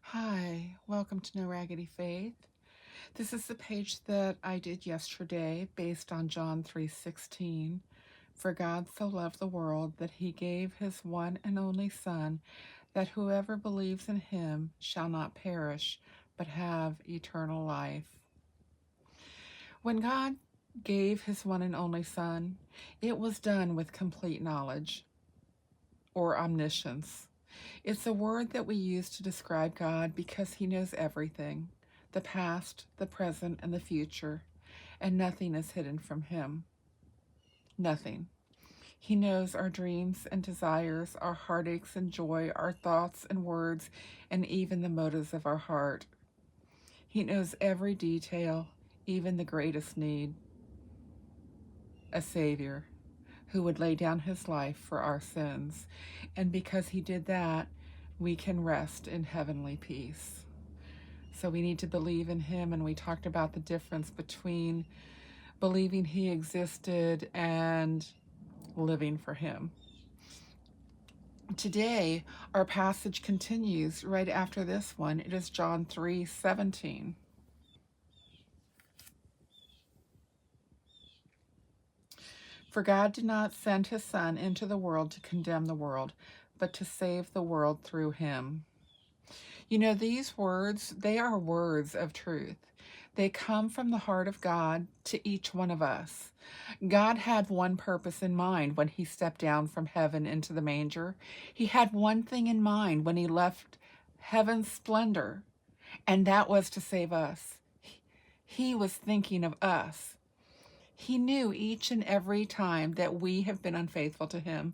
Hi, welcome to No Raggedy Faith. This is the page that I did yesterday based on John 3:16. For God so loved the world that he gave his one and only Son, that whoever believes in him shall not perish, but have eternal life. When God gave his one and only Son, it was done with complete knowledge or omniscience. It's a word that we use to describe God because he knows everything, the past, the present, and the future, and nothing is hidden from him. Nothing. He knows our dreams and desires, our heartaches and joy, our thoughts and words, and even the motives of our heart. He knows every detail, even the greatest need. A Savior who would lay down his life for our sins. And because he did that, we can rest in heavenly peace. So we need to believe in him, and we talked about the difference between believing he existed and living for him. Today, our passage continues right after this one. It is John 3:17. For God did not send his Son into the world to condemn the world, but to save the world through him. You know, these words, they are words of truth. They come from the heart of God to each one of us. God had one purpose in mind when he stepped down from heaven into the manger. He had one thing in mind when he left heaven's splendor, and that was to save us. He was thinking of us. He knew each and every time that we have been unfaithful to him,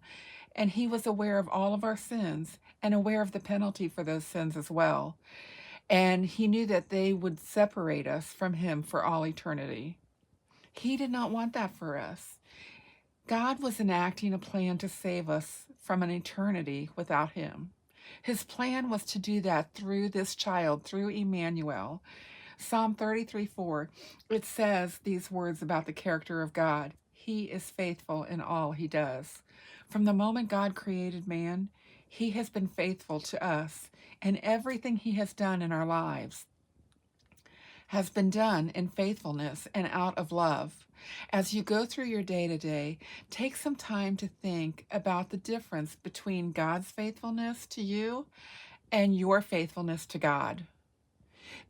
and he was aware of all of our sins and aware of the penalty for those sins as well. And he knew that they would separate us from him for all eternity. He did not want that for us. God was enacting a plan to save us from an eternity without him. His plan was to do that through this child, through Emmanuel. Psalm 33:4, it says these words about the character of God. He is faithful in all he does. From the moment God created man, he has been faithful to us, and everything he has done in our lives has been done in faithfulness and out of love. As you go through your day to day, take some time to think about the difference between God's faithfulness to you and your faithfulness to God.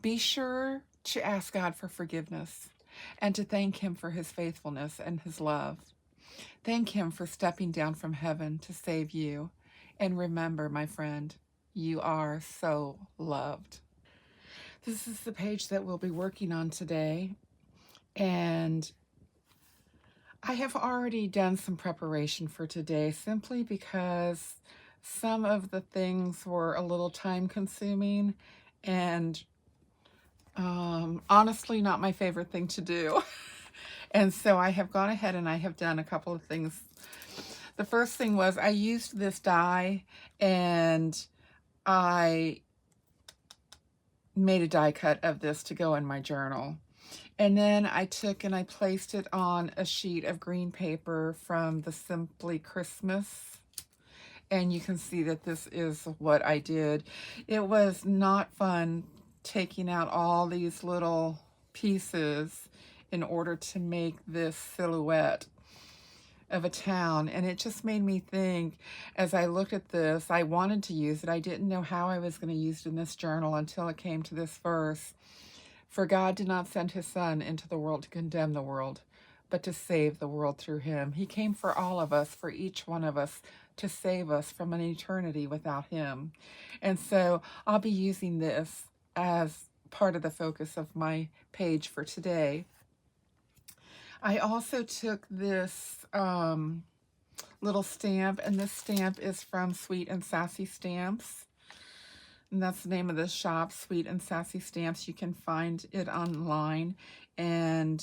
Be sure to ask God for forgiveness and to thank him for his faithfulness and his love. Thank him for stepping down from heaven to save you. And remember, my friend, you are so loved. This is the page that we'll be working on today. And I have already done some preparation for today simply because some of the things were a little time consuming and honestly not my favorite thing to do. And so I have gone ahead and I have done a couple of things. The first thing was I used this die and I made a die cut of this to go in my journal. And then I took and I placed it on a sheet of green paper from the Simply Christmas. And you can see that this is what I did. It was not fun taking out all these little pieces in order to make this silhouette of a town. And it just made me think, as I looked at this, I wanted to use it. I didn't know how I was going to use it in this journal until it came to this verse. For God did not send his Son into the world to condemn the world, but to save the world through him. He came for all of us, for each one of us, to save us from an eternity without him. And so I'll be using this as part of the focus of my page for today. I also took this little stamp, and this stamp is from Sweet and Sassy Stamps. And that's the name of the shop, Sweet and Sassy Stamps. You can find it online. And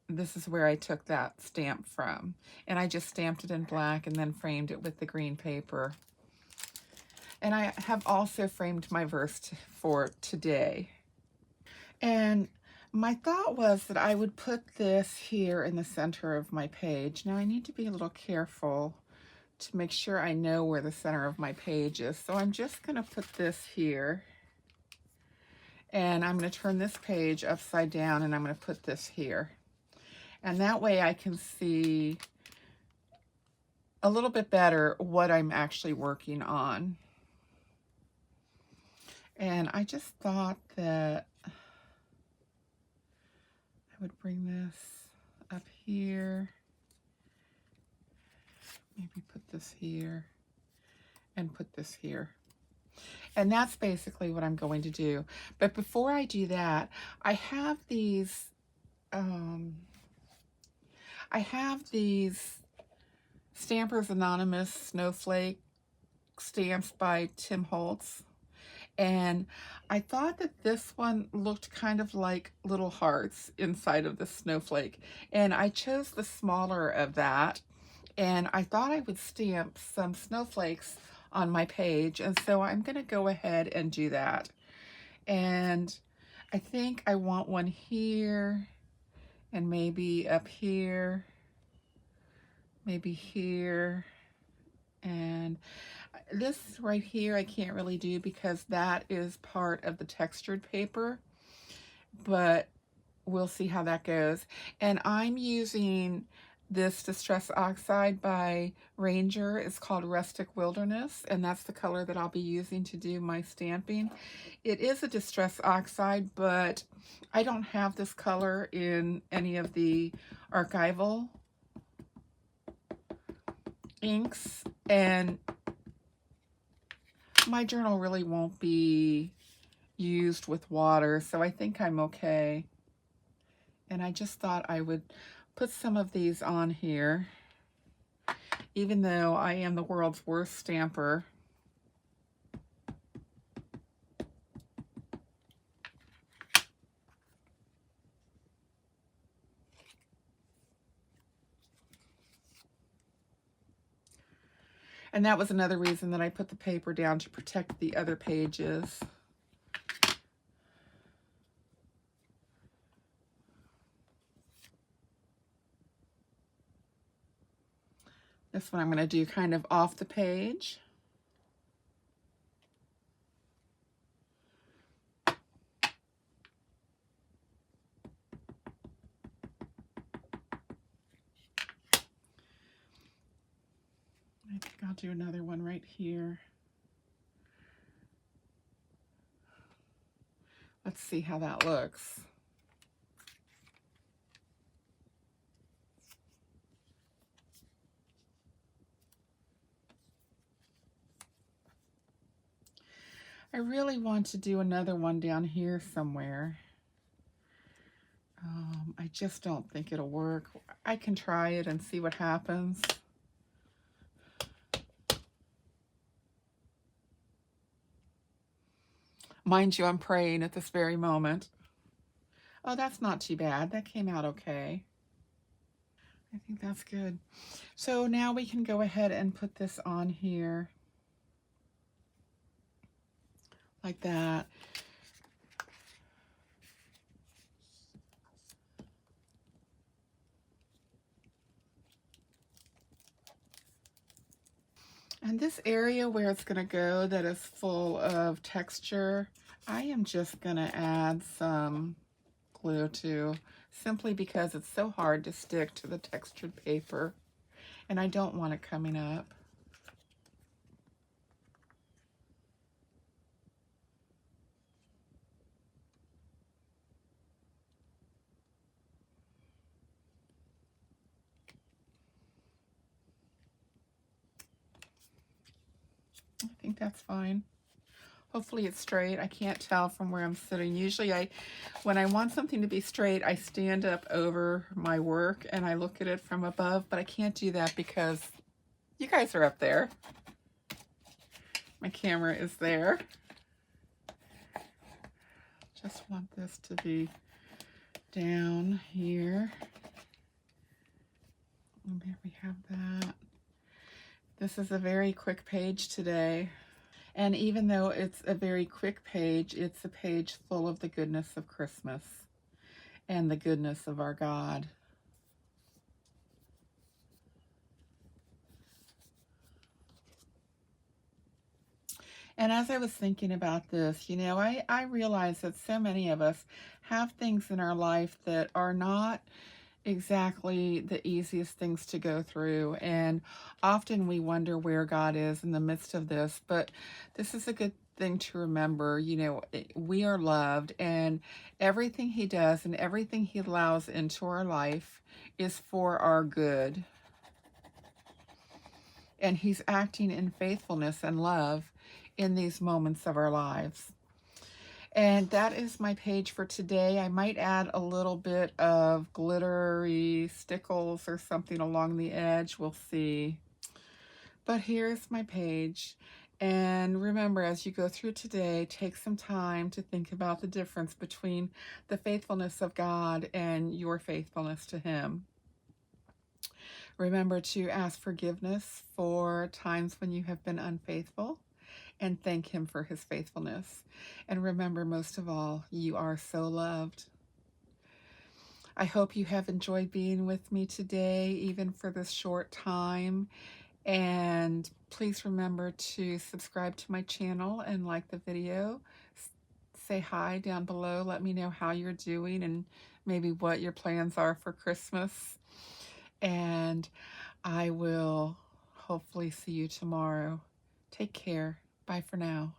this is where I took that stamp from. And I just stamped it in black and then framed it with the green paper. And I have also framed my verse for today. And my thought was that I would put this here in the center of my page. Now I need to be a little careful to make sure I know where the center of my page is. So I'm just going to put this here. And I'm going to turn this page upside down and I'm going to put this here. And that way I can see a little bit better what I'm actually working on. And I just thought that I would bring this up here. Maybe put this here and put this here. And that's basically what I'm going to do. But before I do that, I have these Stampers Anonymous Snowflake stamps by Tim Holtz. And I thought that this one looked kind of like little hearts inside of the snowflake. And I chose the smaller of that. And I thought I would stamp some snowflakes on my page. And so I'm going to go ahead and do that. And I think I want one here and maybe up here, maybe here. And this right here I can't really do because that is part of the textured paper, but we'll see how that goes. And I'm using this Distress Oxide by Ranger. It's called Rustic Wilderness, and that's the color that I'll be using to do my stamping. It is a Distress Oxide, but I don't have this color in any of the archival inks, and my journal really won't be used with water, so I think I'm okay. And I just thought I would put some of these on here, even though I am the world's worst stamper. And that was another reason that I put the paper down, to protect the other pages. This one I'm going to do kind of off the page. I think I'll do another one right here. Let's see how that looks. I really want to do another one down here somewhere. I just don't think it'll work. I can try it and see what happens. Mind you, I'm praying at this very moment. Oh, that's not too bad. That came out okay. I think that's good. So now we can go ahead and put this on here. Like that. And this area where it's going to go that is full of texture, I am just going to add some glue to, simply because it's so hard to stick to the textured paper and I don't want it coming up. I think that's fine. Hopefully it's straight. I can't tell from where I'm sitting. Usually when I want something to be straight, I stand up over my work and I look at it from above, but I can't do that because you guys are up there. My camera is there. Just want this to be down here. And there we have that. This is a very quick page today. And even though it's a very quick page, it's a page full of the goodness of Christmas and the goodness of our God. And as I was thinking about this, I realize that so many of us have things in our life that are not exactly the easiest things to go through. And often we wonder where God is in the midst of this. But this is a good thing to remember. We are loved, and everything He does and everything He allows into our life is for our good. And He's acting in faithfulness and love in these moments of our lives. And that is my page for today. I might add a little bit of glittery stickles or something along the edge. We'll see. But here's my page. And remember, as you go through today, take some time to think about the difference between the faithfulness of God and your faithfulness to Him. Remember to ask forgiveness for times when you have been unfaithful, and thank Him for His faithfulness. And remember, most of all, you are so loved. I hope you have enjoyed being with me today, even for this short time. And please remember to subscribe to my channel and like the video. Say hi down below. Let me know how you're doing and maybe what your plans are for Christmas. And I will hopefully see you tomorrow. Take care. Bye for now.